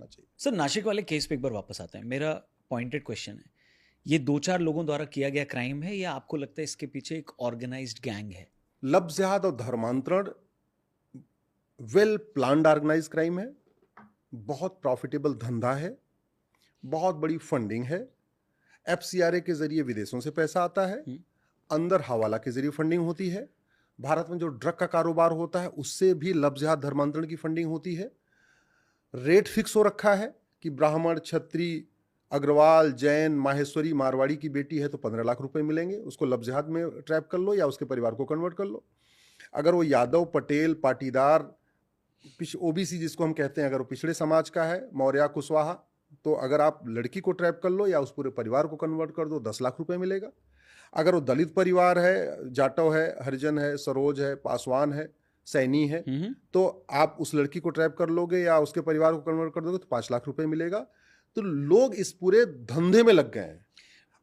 चाहिए। सर, नासिक वाले केस पे एक बार वापस आते हैं। मेरा पॉइंटेड क्वेश्चन है, ये 2-4 लोगों द्वारा किया गया क्राइम है या आपको लगता है इसके पीछे एक ऑर्गेनाइज्ड गैंग है? लफ्ज़ जिहाद और धर्मांतरण वेल प्लान्ड ऑर्गेनाइज क्राइम है, बहुत प्रॉफिटेबल धंधा है, बहुत बड़ी फंडिंग है, एफसीआरए के जरिए विदेशों से पैसा आता है, अंदर हवाला के जरिए फंडिंग होती है, भारत में जो ड्रग का कारोबार होता है उससे भी लफ्ज़ जिहाद धर्मांतरण की फंडिंग होती है। रेट फिक्स हो रखा है कि ब्राह्मण, क्षत्रिय, अग्रवाल, जैन, माहेश्वरी, मारवाड़ी की बेटी है तो 15 लाख रुपए मिलेंगे, उसको लफ्ज़ जिहाद में ट्रैप कर लो या उसके परिवार को कन्वर्ट कर लो। अगर वो यादव, पटेल, पाटीदार, ओबीसी जिसको हम कहते हैं, अगर वो पिछड़े समाज का है, मौर्य, कुशवाहा, तो अगर आप लड़की को ट्रैप कर लो या उस पूरे परिवार को कन्वर्ट कर दो 10 लाख रुपए मिलेगा। अगर वो दलित परिवार है, जाटव है, हरिजन है, सरोज है, पासवान है, सैनी है, तो आप उस लड़की को ट्रैप कर लोगे या उसके परिवार को कन्वर्ट कर दोगे तो 5 लाख रुपए मिलेगा। तो लोग इस पूरे धंधे में लग गए हैं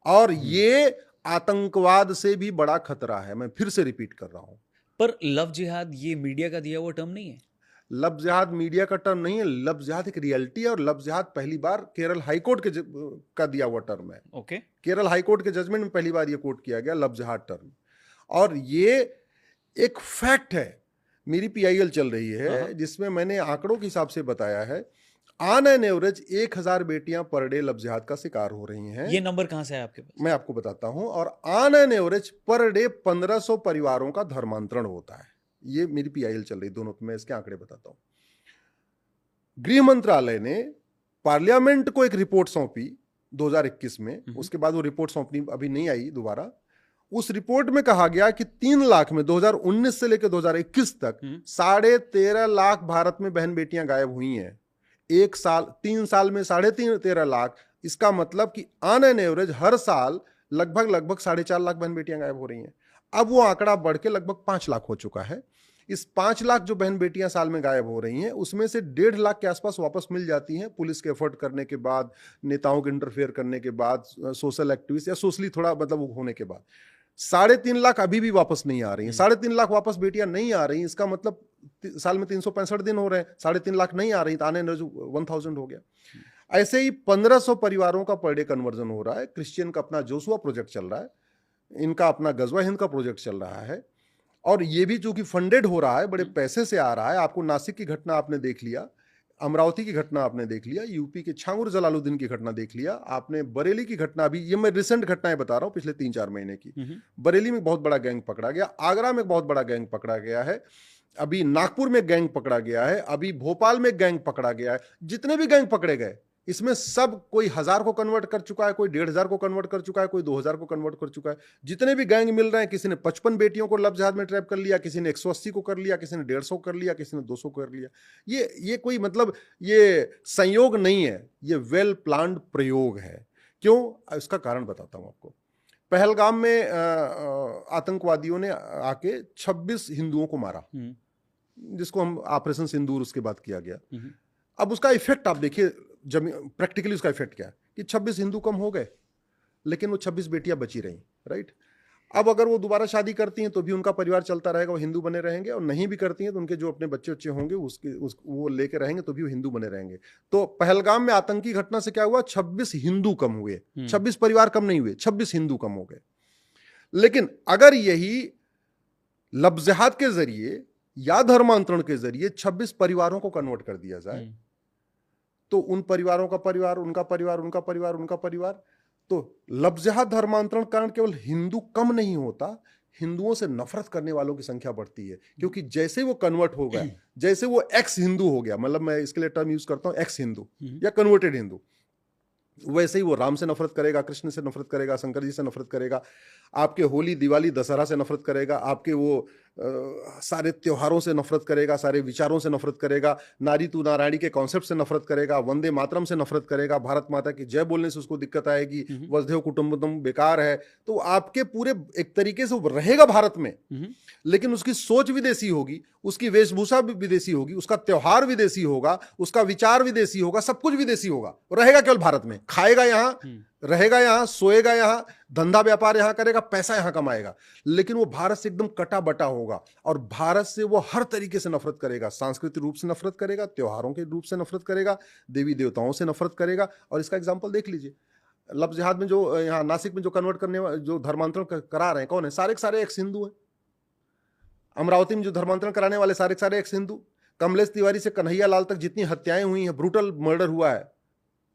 और ये आतंकवाद से भी बड़ा खतरा है। मैं फिर से रिपीट कर रहा हूं। पर लव जिहाद ये मीडिया का दिया हुआ टर्म नहीं है? लफ्ज़ जिहाद मीडिया का टर्म नहीं है, लफ्ज़ जिहाद एक रियलिटी है और लफ्ज़ जिहाद पहली बार केरल हाईकोर्ट का दिया हुआ टर्म है। ओके। केरल हाईकोर्ट के जजमेंट में पहली बार ये कोट किया गया लफ्ज़ जिहाद टर्म, और ये एक फैक्ट है। मेरी पीआईएल चल रही है जिसमें मैंने आंकड़ों के हिसाब से बताया है, ऑन एन एवरेज 1000 बेटियां पर डे लफ्ज़ जिहाद का शिकार हो रही हैं। ये नंबर कहां से है आपके पास? मैं आपको बताता हूं। और on an average per day 1500 परिवारों का धर्मांतरण होता है। ये मेरी पीआईएल चल रही, दोनों पे मैं इसके आंकड़े बताता हूं। गृह मंत्रालय ने पार्लियामेंट को एक रिपोर्ट सौंपी 2021 में, उसके बाद वो रिपोर्ट सौंपनी अभी नहीं आई दोबारा। उस रिपोर्ट में कहा गया कि 3 लाख में 2019 से लेकर 2021 तक 13.5 लाख भारत में बहन बेटियां गायब हुई हैं। 3 साल में 13.5 लाख, इसका मतलब कि ऑन एन एवरेज हर साल लगभग 4.5 लाख बहन बेटियां गायब हो रही हैं। अब वो आंकड़ा बढ़ के लगभग 5 लाख हो चुका है। इस 5 लाख जो बहन बेटियां साल में गायब हो रही हैं, उसमें से 1.5 लाख के आसपास वापस मिल जाती हैं पुलिस के एफर्ट करने के बाद, नेताओं के इंटरफेयर करने के बाद, सोशल एक्टिविस्ट या सोशली थोड़ा मतलब होने के बाद। 3.5 लाख अभी भी वापस नहीं आ रही हैं। 3.5 लाख वापस बेटियां नहीं आ रही, इसका मतलब साल में 365 दिन हो रहे हैं, 3.5 लाख नहीं आ रही, तो आने 1000 हो गया। ऐसे ही 1500 परिवारों का पर डे कन्वर्जन हो रहा है। क्रिश्चियन का अपना जोशुआ प्रोजेक्ट चल रहा है, इनका अपना गजवा हिंद का प्रोजेक्ट चल रहा है, और ये भी चूंकि फंडेड हो रहा है, बड़े पैसे से आ रहा है। आपको नासिक की घटना आपने देख लिया, अमरावती की घटना आपने देख लिया, यूपी के छांगुर जलालुद्दीन की घटना देख लिया आपने, बरेली की घटना भी, ये मैं रिसेंट घटनाएं बता रहा हूं पिछले 3-4 महीने की। बरेली में बहुत बड़ा गैंग पकड़ा गया, आगरा में बहुत बड़ा गैंग पकड़ा गया है, अभी नागपुर में गैंग पकड़ा गया है, अभी भोपाल में गैंग पकड़ा गया है। जितने भी गैंग पकड़े गए, इसमें सब कोई 1000 को कन्वर्ट कर चुका है, कोई 1500 को कन्वर्ट कर चुका है, कोई 2000 को कन्वर्ट कर चुका है। जितने भी गैंग मिल रहे हैं, किसी ने 55 बेटियों को लफ्ज़ जिहाद में ट्रैप कर लिया, किसी ने 180 को कर लिया, किसी ने 150 कर लिया, किसी ने 200 कर लिया। ये कोई मतलब ये संयोग नहीं है, ये वेल प्लान्ड प्रयोग है। क्यों? इसका कारण बताता हूं आपको। पहलगाम में आतंकवादियों ने आके 26 हिंदुओं को मारा, जिसको हम ऑपरेशन सिंदूर उसके बाद किया गया। अब उसका इफेक्ट आप देखिए, प्रैक्टिकली उसका इफेक्ट क्या है कि 26 हिंदू कम हो गए, लेकिन वो 26 बेटियां बची रहीं, राइट। अब अगर वो दोबारा शादी करती हैं तो भी उनका परिवार चलता रहेगा, वो हिंदू बने रहेंगे, और नहीं भी करती हैं तो उनके जो अपने बच्चे होंगे वो लेके रहेंगे तो भी वो हिंदू बने रहेंगे। तो पहलगाम में आतंकी घटना से क्या हुआ? 26 हिंदू कम हुए, 26 परिवार कम नहीं हुए, 26 हिंदू कम हो गए। लेकिन अगर यही लफ्ज़ जिहाद के जरिए या धर्मांतरण के जरिए 26 परिवारों को कन्वर्ट कर दिया जाए, तो उन परिवारों का परिवार, उनका परिवार, उनका परिवार, उनका परिवार, तो लफ्ज़ जिहाद धर्मांतरण कारण केवल हिंदू कम नहीं होता, हिंदुओं से नफरत करने वालों की संख्या बढ़ती है। क्योंकि जैसे वो कन्वर्ट हो गया, जैसे वो एक्स हिंदू हो गया, मतलब मैं इसके लिए टर्म यूज करता हूं एक्स हिंदू या कन्वर्टेड हिंदू, वैसे ही वो राम से नफरत करेगा, कृष्ण से नफरत करेगा, शंकर जी से नफरत करेगा, आपके होली, दिवाली, दशहरा से नफरत करेगा, आपके वो सारे त्योहारों से नफरत करेगा, सारे विचारों से नफरत करेगा, नारी तू नारायणी के कॉन्सेप्ट से नफरत करेगा, वंदे मातरम से नफरत करेगा, भारत माता की जय बोलने से उसको दिक्कत आएगी, वसुधैव कुटुंबकम बेकार है। तो आपके पूरे एक तरीके से वो रहेगा भारत में, लेकिन उसकी सोच विदेशी होगी, उसकी वेशभूषा भी विदेशी होगी, उसका त्योहार विदेशी होगा, उसका विचार विदेशी होगा, सब कुछ विदेशी होगा, रहेगा केवल भारत में, खाएगा यहाँ, रहेगा यहाँ, सोएगा यहाँ, धंधा व्यापार यहाँ करेगा, पैसा यहाँ कमाएगा, लेकिन वो भारत से एकदम कटा बटा होगा और भारत से वो हर तरीके से नफरत करेगा। सांस्कृतिक रूप से नफरत करेगा, त्योहारों के रूप से नफरत करेगा, देवी देवताओं से नफरत करेगा। और इसका एग्जाम्पल देख लीजिए, लफ्ज जिहाद में जो यहाँ नासिक में जो कन्वर्ट करने जो धर्मांतरण करा रहे हैं कौन है? सारे के सारे एक्स हिंदू हैं। अमरावती में जो धर्मांतरण कराने वाले सारे के सारे एक्स हिंदू। कमलेश तिवारी से कन्हैया लाल तक जितनी हत्याएं हुई हैं, ब्रूटल मर्डर हुआ है,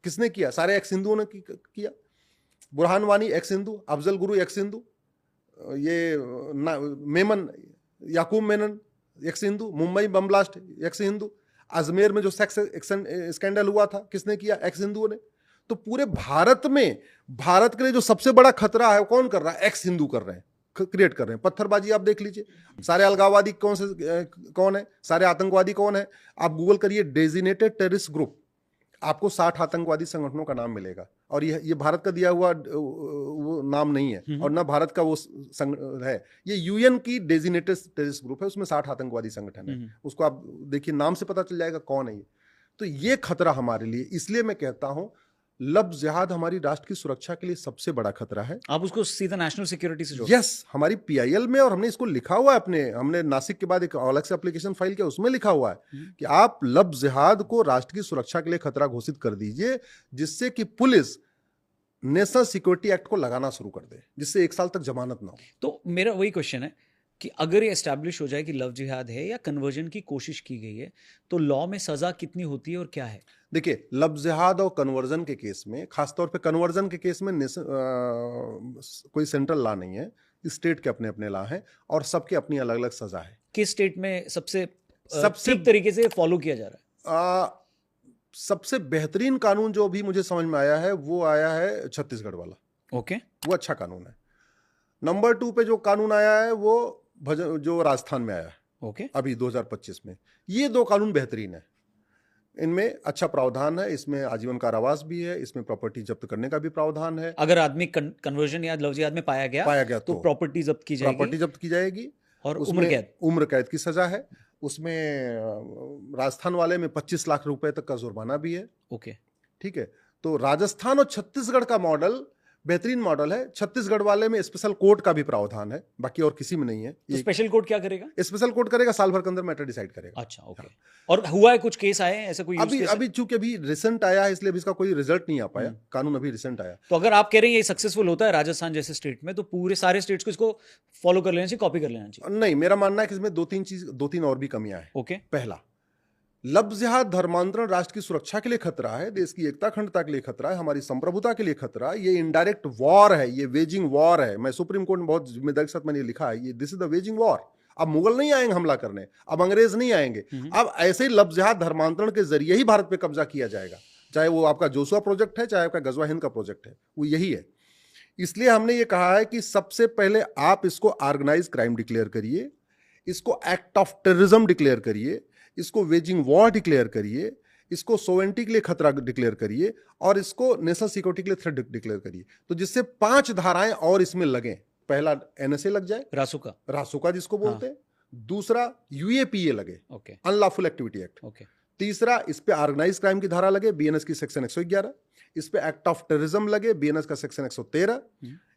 किसने किया? सारे एक्स हिंदुओं ने किया। बुरहान वानी एक्स हिंदू, अफजल गुरु एक्स हिंदू, ये Memon Yakub Menon ex Hindu, Mumbai bomb blast ex Hindu, Ajmer में जो सेक्स स्कैंडल हुआ था किसने किया? एक्स हिंदुओं ने। तो पूरे भारत में भारत के लिए जो सबसे बड़ा खतरा है कौन कर रहा है? एक्स हिंदू कर रहे हैं, क्रिएट कर रहे हैं। पत्थरबाजी आप देख लीजिए, सारे अलगाववादी कौन है? सारे आतंकवादी कौन है? आप गूगल करिए डेजिनेटेड टेररिस्ट ग्रुप, आपको 60 आतंकवादी संगठनों का नाम मिलेगा। और ये भारत का दिया हुआ वो नाम नहीं है और ना भारत का वो है, ये यूएन की डेजिनेटेड टेररिस्ट ग्रुप है, उसमें 60 आतंकवादी संगठन है। उसको आप देखिए, नाम से पता चल जाएगा कौन है ये। तो ये खतरा हमारे लिए, इसलिए मैं कहता हूं लफ्ज जिहाद हमारी राष्ट्र की सुरक्षा के लिए सबसे बड़ा खतरा है। आप उसको सीधा नेशनल सिक्योरिटी से जोड़ते? यस, हमारी पीआईएल में, और हमने इसको लिखा हुआ है हमने नासिक के बाद एक अलग से एप्लीकेशन फाइल किया, उसमें लिखा हुआ है कि आप लफ्ज जिहाद को राष्ट्र की सुरक्षा के लिए खतरा घोषित कर दीजिए, जिससे कि पुलिस नेशनल सिक्योरिटी एक्ट को लगाना शुरू कर दे, जिससे 1 साल तक जमानत ना हो। तो मेरा वही क्वेश्चन है कि अगर ये एस्टैब्लिश हो जाए कि लव जिहाद है या कन्वर्जन की कोशिश की गई है, तो लॉ में सजा कितनी होती है और क्या है? देखिए, लफ्ज जिहाद और कन्वर्जन के केस में, खासतौर पे कन्वर्जन के केस में कोई सेंट्रल लॉ नहीं है, स्टेट के अपने अपने लॉ हैं और सबके अपनी अलग अलग सजा है। किस स्टेट में सबसे ठीक तरीके से फॉलो किया जा रहा है? सबसे बेहतरीन कानून जो भी मुझे समझ में आया है वो आया है छत्तीसगढ़ वाला। ओके, वो अच्छा कानून है। नंबर 2 पे जो कानून आया है वो जो राजस्थान में आया है, ओके, अभी 2025 में। ये 2 कानून बेहतरीन है, इनमें अच्छा प्रावधान है, इसमें आजीवन कारावास भी है, इसमें प्रॉपर्टी जब्त करने का भी प्रावधान है। अगर आदमी कन्वर्जन या लव जिहाद में पाया गया तो प्रॉपर्टी जब्त की जाएगी, प्रॉपर्टी जब्त की जाएगी और उम्र कैद की सजा है। उसमें राजस्थान वाले में 25 लाख रुपए तक का जुर्माना भी है। ओके, ठीक है। तो राजस्थान और छत्तीसगढ़ का मॉडल बेहतरीन मॉडल है। छत्तीसगढ़ वाले में स्पेशल कोर्ट का भी प्रावधान है, बाकी और किसी में नहीं है। तो स्पेशल कोर्ट क्या करेगा? स्पेशल कोर्ट करेगा, साल भर के अंदर मैटर डिसाइड करेगा। अच्छा, ओके। और हुआ है कुछ केस आए हैं ऐसे? कोई अभी चूंकि अभी रिसेंट आया है, इसलिए इसका कोई रिजल्ट नहीं आ पाया। कानून अभी रिसेंट आया। तो अगर आप कह रहे हैं ये सक्सेसफुल होता है राजस्थान जैसे स्टेट में, तो पूरे सारे स्टेट्स को इसको फॉलो कर लेना चाहिए, कॉपी कर लेना चाहिए? नहीं, मेरा मानना है कि इसमें 2-3 और भी कमियां हैं। ओके। पहला, लफ्ज जिहाद धर्मांतरण राष्ट्र की सुरक्षा के लिए खतरा है, देश की एकता अखंडता के लिए खतरा है, हमारी संप्रभुता के लिए खतरा है। ये इनडायरेक्ट वॉर है, ये वेजिंग वॉर है। मैं सुप्रीम कोर्ट में बहुत जिम्मेदारी के साथ मैंने लिखा है, ये this is the waging war. अब मुगल नहीं आएंगे हमला करने, अब अंग्रेज नहीं आएंगे, अब ऐसे ही लफ्ज जिहाद धर्मांतरण के जरिए ही भारत पे कब्जा किया जाएगा। चाहे वो आपका जोशुआ प्रोजेक्ट है, चाहे आपका गजवा हिंद का प्रोजेक्ट है, वो यही है। इसलिए हमने ये कहा है कि सबसे पहले आप इसको ऑर्गेनाइज क्राइम डिक्लेयर करिए, इसको एक्ट ऑफ टेररिज्म डिक्लेयर करिए, इसको वेजिंग वॉर डिक्लेयर करिए, इसको सोवेरेनिटी के लिए खतरा डिक्लेयर करिए और इसको नेशनल सिक्योरिटी के लिए थ्रेट डिक्लेयर करिए। तो जिससे 5 धाराएं और इसमें लगे। पहला एनएसए लग जाए, रासुका जिसको बोलते हैं। दूसरा यूएपीए लगे, अनलॉफुल एक्टिविटी एक्ट। तीसरा, इस पे ऑर्गेनाइज क्राइम की धारा लगे, बीएनएस की सेक्शन 111। इस पे एक्ट ऑफ टेररिज्म लगे, बीएनएस का सेक्शन 113।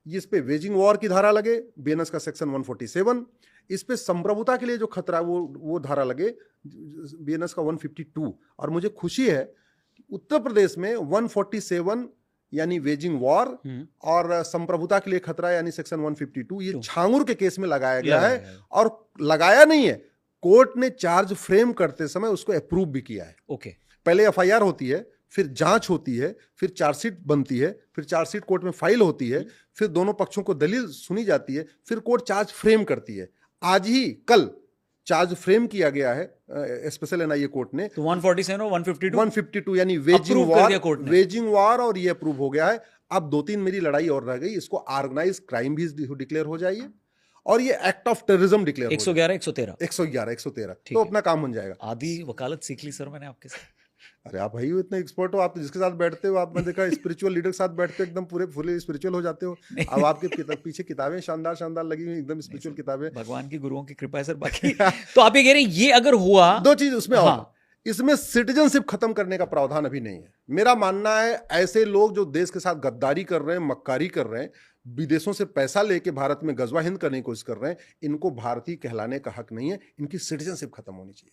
इस पे वेजिंग वॉर की धारा लगे, बीएनएस का सेक्शन 147। इस पे संप्रभुता के लिए जो खतरा वो धारा लगे, बीएनएस का 152। और मुझे खुशी है उत्तर प्रदेश में 147 यानी वेजिंग वॉर और संप्रभुता के लिए खतरा यानी सेक्शन 152 ये छांगुर के केस में लगाया गया है। और लगाया नहीं है, कोर्ट ने चार्ज फ्रेम करते समय उसको अप्रूव भी किया है। ओके, पहले एफआईआर होती है, फिर जांच होती है, फिर चार्जशीट बनती है, फिर चार्जशीट कोर्ट में फाइल होती है, फिर दोनों पक्षों को दलील सुनी जाती है, फिर कोर्ट चार्ज फ्रेम करती है। आज ही कल चार्ज फ्रेम किया गया है स्पेशल एनआईए कोर्ट ने। तो 147 और 152 यानी वेजिंग वॉर और ये अप्रूव हो गया है। अब 2-3 मेरी लड़ाई और रह गई, इसको ऑर्गेनाइज क्राइम भी डिक्लेयर हो जाइए और ये एक्ट ऑफ टेररिज्म डिक्लेयर 111-113 तो अपना काम बन जाएगा। आधी वकालत सीख ली सर मैंने आपके साथ। अरे आप भाई इतने एक्सपर्ट हो, आप तो जिसके साथ बैठते हो, आप मैंने देखा स्पिरिचुअल लीडर के साथ बैठते हो एकदम पूरे फुले स्पिरिचुअल हो जाते हो। अब आपके पीछे किताबें शानदार शानदार लगी हुई, एकदम स्पिरिचुअल किताबें। भगवान की गुरुओं की कृपा है सर। बाकी तो आप ये कह रहे हैं ये अगर हुआ, 2 चीज उसमें और इसमें सिटीजनशिप खत्म करने का प्रावधान अभी नहीं है। मेरा मानना है ऐसे लोग जो देश के साथ गद्दारी कर रहे हैं, मक्कारी कर रहे हैं, विदेशों से पैसा लेके भारत में गजवा हिंद करने की कोशिश कर रहे हैं, इनको भारतीय कहलाने का हक नहीं है। इनकी सिटीजनशिप खत्म होनी चाहिए।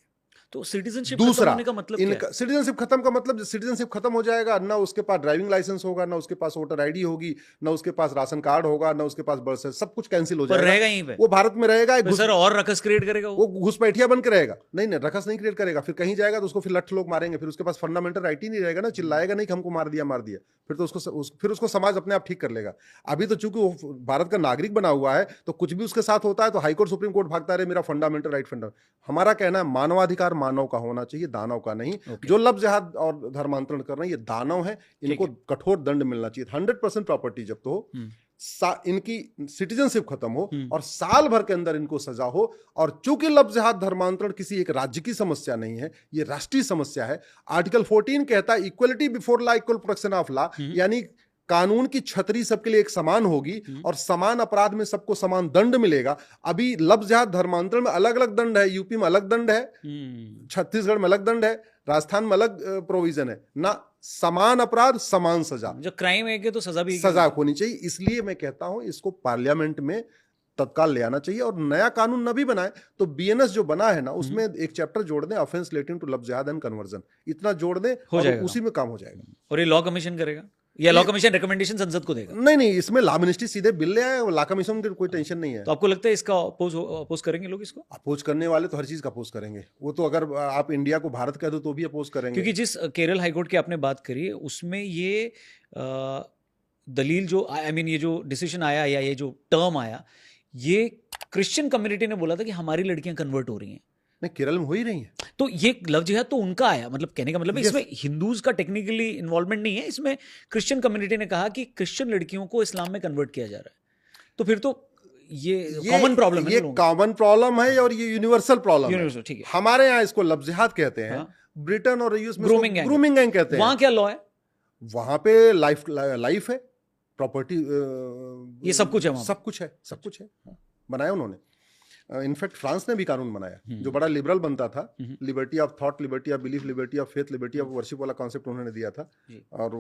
तो सिटीजनशिप दूसरा, खत्म होने का मतलब क्या इनका है? सिटीजनशिप खत्म का मतलब, सिटीजनशिप खत्म हो जाएगा, ना उसके पास ड्राइविंग लाइसेंस होगा, ना उसके पास वोटर आईडी होगी, ना उसके पास राशन कार्ड होगा, ना उसके पास बर्थ, सब कुछ कैंसिल हो पर जाएगा। रहेगा यहीं पे। वो भारत में रहेगा, तो सर और रकस क्रिएट करेगा वो घुसपैठिया बन के रहेगा। नहीं नहीं, रकस नहीं क्रिएट करेगा। फिर कहीं जाएगा तो उसको फिर लठ लोग मारेंगे, फिर उसके पास फंडामेंटल राइट ही नहीं रहेगा ना, चिल्लाएगा नहीं कि हमको मार दिया मार दिया। फिर तो फिर उसको समाज अपने आप ठीक कर लेगा। अभी तो चूंकि वो भारत का नागरिक बना हुआ है, तो कुछ भी उसके साथ होता है तो हाईकोर्ट सुप्रीम कोर्ट भागता रहे, मेरा फंडामेंटल राइट हमारा कहना है मानवाधिकार मानव का होना चाहिए, दानव का नहीं। जो लफ्ज जिहाद और धर्मांतरण कर रहे हैं ये दानव है, इनको कठोर दंड मिलना चाहिए। 100% प्रॉपर्टी जब्त हो, इनकी सिटीजनशिप खत्म हो और साल भर के अंदर इनको सजा हो। और चूंकि लफ्ज जिहाद धर्मांतरण किसी एक राज्य की समस्या नहीं है, ये राष्ट्रीय समस्या है। आर्टिकल 14 कहता है equality before law, equal protection of law, यानी कानून की छतरी सबके लिए एक समान होगी और समान अपराध में सबको समान दंड मिलेगा। अभी लफ्ज जिहाद धर्मांतरण में अलग अलग दंड है, यूपी में अलग दंड है, छत्तीसगढ़ में अलग दंड है, राजस्थान में अलग प्रोविजन है ना। समान अपराध समान सजा, जो क्राइम है तो सजा भी सजा होनी चाहिए। इसलिए मैं कहता हूं इसको पार्लियामेंट में तत्काल ले आना चाहिए और नया कानून न भी बनाए तो बीएनएस जो बना है ना, उसमें एक चैप्टर जोड़ दें, ऑफेंस रिलेटिंग टू लफ्ज जिहाद एंड कन्वर्जन, इतना जोड़ दें और उसी में काम हो जाएगा। और ये लॉ कमीशन करेगा या लॉ कमीशन रिकमेंडेशन संसद को देगा? नहीं नहीं, इसमें लॉ मिनिस्ट्री सीधे बिल ले आए, लॉ कमीशन की कोई टेंशन नहीं है। तो आपको लगता है इसका अपोज करेंगे लोग? इसको अपोज करने वाले तो हर चीज का अपोज करेंगे। वो तो अगर आप इंडिया को भारत कह दो तो भी अपोज करेंगे। क्योंकि जिस केरल हाईकोर्ट की आपने बात करी है उसमें ये दलील जो ये जो डिसीजन आया या ये जो टर्म आया, ये क्रिश्चियन कम्युनिटी ने बोला था कि हमारी लड़कियां कन्वर्ट हो रही हैं। नहीं, केरल में हो ही रही है। तो ये लव जिहाद तो उनका आया, मतलब कहने का मतलब है इसमें हिंदूज का टेक्निकली इन्वॉल्वमेंट नहीं है। इसमें क्रिश्चियन कम्युनिटी ने कहा कि क्रिश्चियन लड़कियों को इस्लाम में कन्वर्ट किया जा रहा है। तो फिर तो ये कॉमन प्रॉब्लम है। ये कॉमन प्रॉब्लम है और ये यूनिवर्सल प्रॉब्लम है। ठीक है। हमारे यहाँ इसको लव जिहाद कहते हैं, ब्रिटेन और यूएस में ग्रूमिंग गैंग कहते हैं। वहां क्या लॉ है? वहां पे लाइफ है, प्रॉपर्टी, ये सब कुछ है वहां। सब कुछ है बनाया उन्होंने। इनफैक्ट फ्रांस ने भी कानून बनाया जो बड़ा लिबरल बनता था। Liberty of thought, liberty of belief, liberty of faith, liberty of worship वाला कॉन्सेप्ट उन्होंने दिया था। और